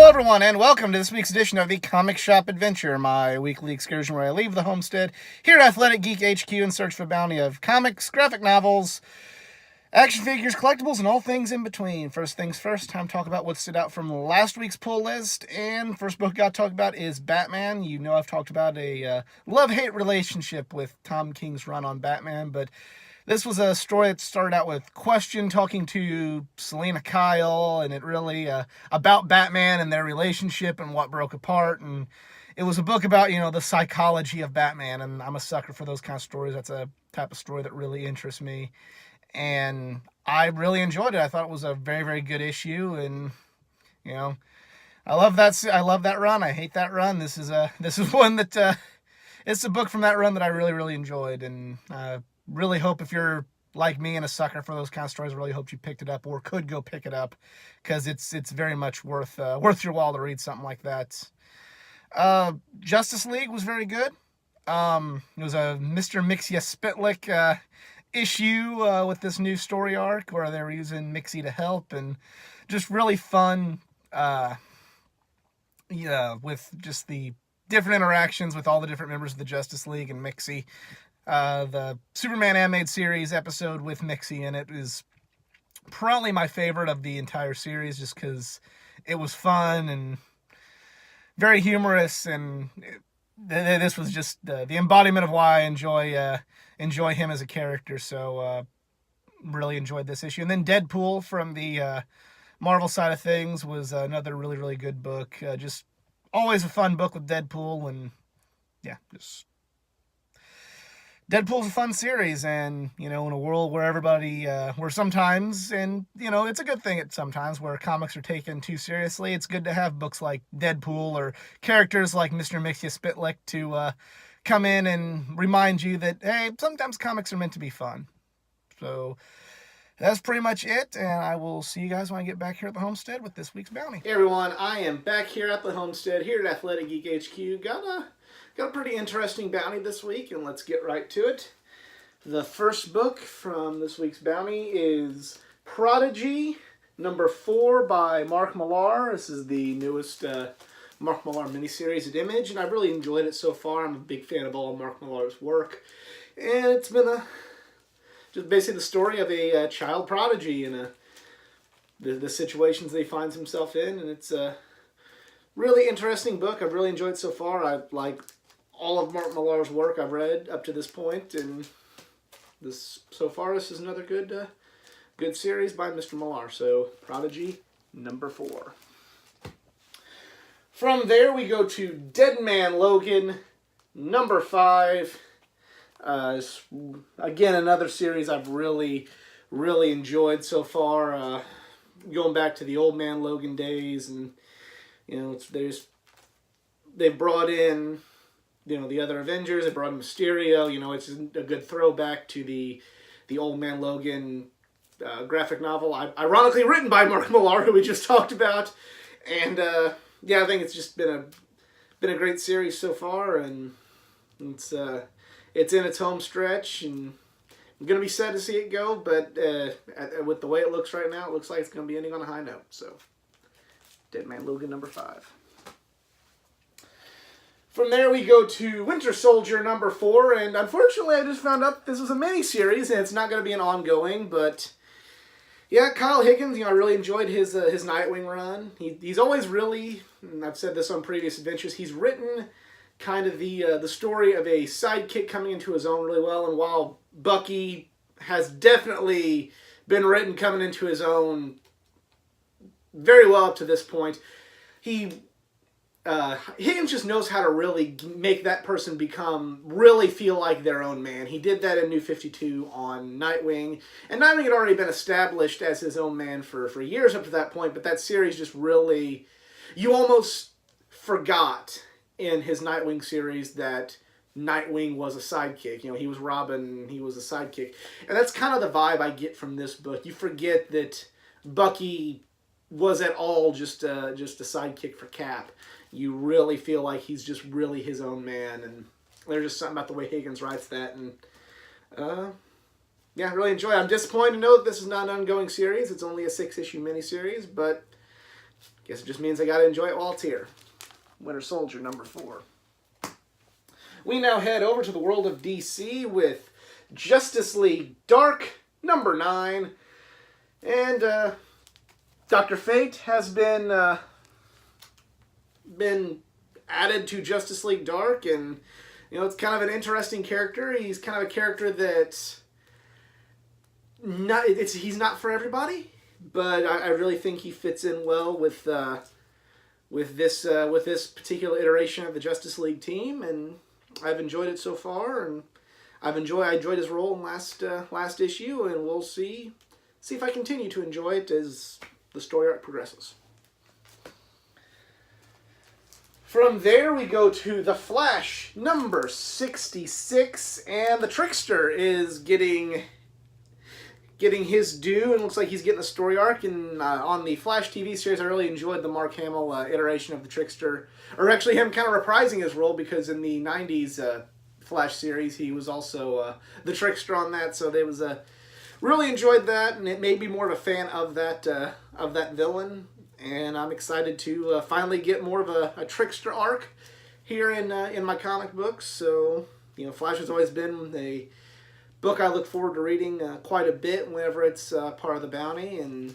Hello, everyone, and welcome to this week's edition of the Comic Shop Adventure, my weekly excursion where I leave the homestead here at Athletic Geek HQ in search for a bounty of comics, graphic novels, action figures, collectibles, and all things in between. First things first, time to talk about what stood out from last week's pull list. And first book I got to talk about is Batman. You know I've talked about a love-hate relationship with Tom King's run on Batman, but this was a story that started out with Question talking to Selena Kyle, and it really about Batman and their relationship and what broke apart. And it was a book about, the psychology of Batman, and I'm a sucker for those kind of stories. That's a type of story that really interests me, and I really enjoyed it. I thought it was a very, very good issue, and I love that run. I hate that run. This is one that it's a book from that run that I really, really enjoyed, and really hope if you're like me and a sucker for those kind of stories, I really hope you picked it up or could go pick it up, because it's very much worth your while to read something like that. Justice League was very good. It was a Mr. Mxyzptlk issue with this new story arc where they were using Mixie to help, and just really fun. With just the different interactions with all the different members of the Justice League and Mixie. The Superman animated series episode with Mixie in it is probably my favorite of the entire series, just because it was fun and very humorous, and this was just the embodiment of why I enjoy him as a character. So really enjoyed this issue. And then Deadpool from the Marvel side of things was another really, really good book. Just always a fun book with Deadpool, and just Deadpool's a fun series, and, in a world where everybody, where sometimes, and, it's a good thing at sometimes, where comics are taken too seriously, it's good to have books like Deadpool or characters like Mr. Mxyzptlk to come in and remind you that, hey, sometimes comics are meant to be fun. So that's pretty much it, and I will see you guys when I get back here at the homestead with this week's bounty. Hey everyone, I am back here at the homestead, here at Athletic Geek HQ. Got a pretty interesting bounty this week, and let's get right to it. The first book from this week's bounty is Prodigy, number 4 by Mark Millar. This is the newest Mark Millar miniseries at Image, and I've really enjoyed it so far. I'm a big fan of all of Mark Millar's work, and it's been just basically the story of a child prodigy and the situations that he finds himself in, and it's a really interesting book. I've really enjoyed it so far. I like all of Mark Millar's work I've read up to this point, and this is another good series by Mr. Millar. So Prodigy number 4. From there we go to Dead Man Logan number 5. Again, another series I've really, really enjoyed so far. Going back to the Old Man Logan days, and they've brought in the other Avengers. They brought in Mysterio. It's a good throwback to the Old Man Logan graphic novel, ironically written by Mark Millar, who we just talked about. And I think it's just been a great series so far, and it's in its home stretch, and I'm gonna be sad to see it go. But with the way it looks right now, it looks like it's gonna be ending on a high note. So, Dead Man Logan number 5. From there we go to Winter Soldier number 4, and unfortunately I just found out this was a mini-series, and it's not going to be an ongoing, but yeah, Kyle Higgins, I really enjoyed his Nightwing run. He's always really, and I've said this on previous adventures, he's written kind of the story of a sidekick coming into his own really well, and while Bucky has definitely been written coming into his own very well up to this point, Higgins just knows how to really make that person really feel like their own man. He did that in New 52 on Nightwing, and Nightwing had already been established as his own man for years up to that point, but that series just really, you almost forgot in his Nightwing series that Nightwing was a sidekick. He was Robin, he was a sidekick. And that's kind of the vibe I get from this book. You forget that Bucky was at all just a sidekick for Cap. You really feel like he's just really his own man, and there's just something about the way Higgins writes that, and really enjoy it. I'm disappointed to know that this is not an ongoing series. It's only a 6-issue miniseries, but Guess it just means I gotta enjoy it while it's here. Winter Soldier number 4. We now head over to the world of DC with Justice League Dark number 9. And Dr. Fate has been added to Justice League Dark, and it's kind of an interesting character. He's kind of a character that he's not for everybody, but I really think he fits in well with this particular iteration of the Justice League team, and I've enjoyed it so far, and I enjoyed his role in last issue, and we'll see if I continue to enjoy it as the story arc progresses. From there, we go to The Flash, number 66, and the Trickster is getting his due, and looks like he's getting a story arc. And on the Flash TV series, I really enjoyed the Mark Hamill iteration of the Trickster, or actually him kind of reprising his role, because in the 90s Flash series, he was also the Trickster on that, so there was really enjoyed that, and it made me more of a fan of that villain. And I'm excited to finally get more of a Trickster arc here in my comic books. So, Flash has always been a book I look forward to reading quite a bit whenever it's part of the Bounty. And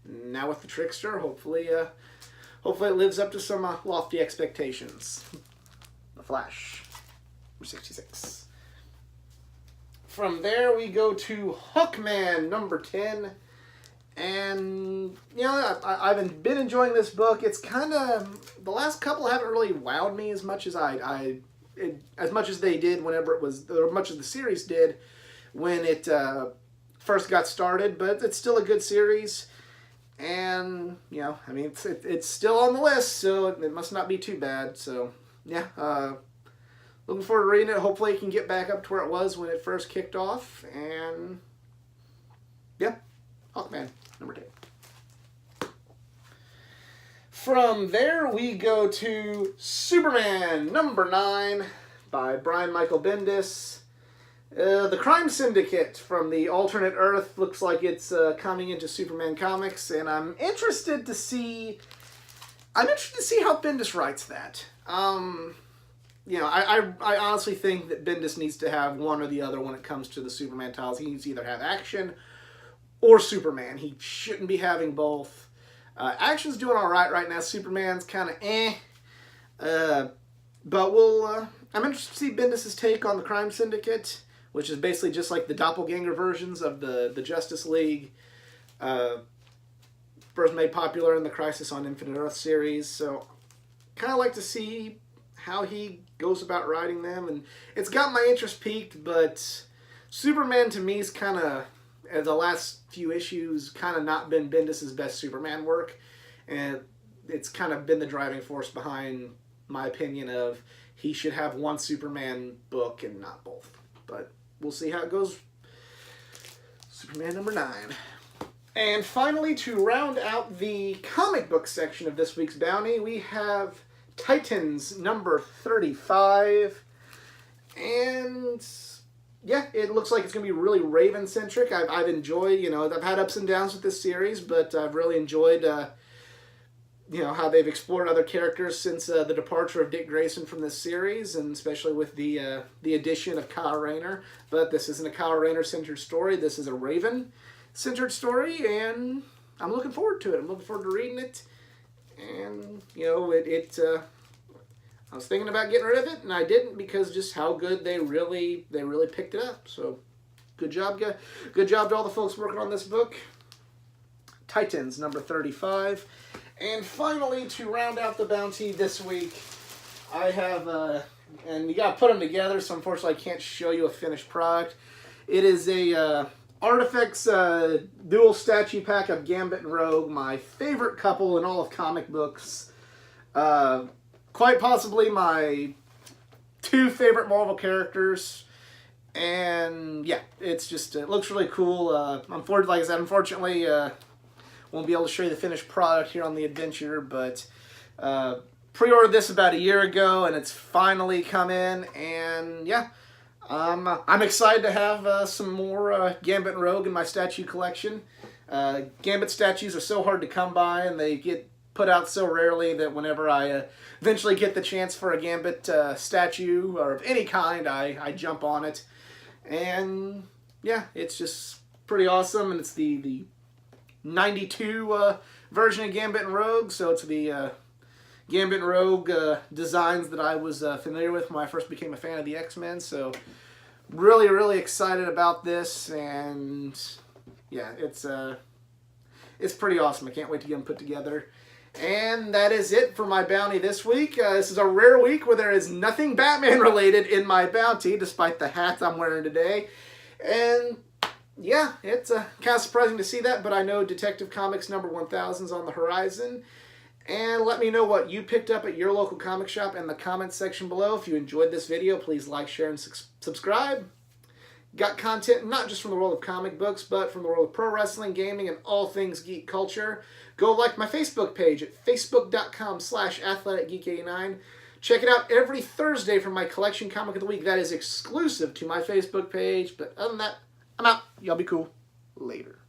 now with the Trickster, hopefully it lives up to some lofty expectations. The Flash, number 66. From there, we go to Hawkman, number 10. And, I've been enjoying this book. It's kind of, the last couple haven't really wowed me as much as as much as they did whenever it was, or much as the series did when it first got started, but it's still a good series. And, it's still on the list, so it must not be too bad. So, yeah, looking forward to reading it. Hopefully it can get back up to where it was when it first kicked off. And, yeah, Hawkman, number 10. From there, we go to Superman, number 9, by Brian Michael Bendis. The Crime Syndicate from the alternate Earth looks like it's coming into Superman comics, and I'm interested to see how Bendis writes that. I honestly think that Bendis needs to have one or the other when it comes to the Superman titles. He needs to either have action or Superman. He shouldn't be having both. Action's doing all right now. Superman's kind of but I'm interested to see Bendis' take on the Crime Syndicate, which is basically just like the doppelganger versions of the Justice League, first made popular in the Crisis on Infinite Earth series. So, kind of like to see how he goes about writing them, and it's got my interest peaked. But Superman to me is kind of, the last few issues, kind of not been Bendis' best Superman work, and it's kind of been the driving force behind my opinion of he should have one Superman book and not both. But we'll see how it goes. Superman number 9. And finally, to round out the comic book section of this week's Bounty, we have Titans number 35. And yeah, it looks like it's going to be really Raven-centric. I've enjoyed, I've had ups and downs with this series, but I've really enjoyed, how they've explored other characters since the departure of Dick Grayson from this series, and especially with the addition of Kyle Rayner. But this isn't a Kyle Rayner-centered story. This is a Raven-centered story, and I'm looking forward to it. I'm looking forward to reading it. And, I was thinking about getting rid of it, and I didn't, because just how good they really picked it up. So, good job to all the folks working on this book. Titans, number 35. And finally, to round out the Bounty this week, I have, and you got to put them together, so unfortunately I can't show you a finished product. It is a Artifacts dual statue pack of Gambit and Rogue, my favorite couple in all of comic books. Quite possibly my 2 favorite Marvel characters. And yeah, it looks really cool. Unfortunately, won't be able to show you the finished product here on the adventure, but pre-ordered this about a year ago, and it's finally come in. And yeah, I'm excited to have some more Gambit and Rogue in my statue collection. Gambit statues are so hard to come by, and they get put out so rarely that whenever I eventually get the chance for a Gambit statue or of any kind, I jump on it. And yeah, it's just pretty awesome. And it's the 92 version of Gambit and Rogue, so it's the Gambit and Rogue designs that I was familiar with when I first became a fan of the X-Men. So really, really excited about this, and yeah, it's pretty awesome. I can't wait to get them put together. And that is it for my bounty this week. This is a rare week where there is nothing Batman related in my bounty, despite the hat I'm wearing today. And yeah, it's kind of surprising to see that, but I know Detective Comics number 1000 is on the horizon. And let me know what you picked up at your local comic shop in the comments section below. If you enjoyed this video, please like, share, and subscribe. Got content not just from the world of comic books, but from the world of pro wrestling, gaming, and all things geek culture. Go like my Facebook page at facebook.com/athleticgeek89. Check it out every Thursday for my collection comic of the week. That is exclusive to my Facebook page. But other than that, I'm out. Y'all be cool. Later.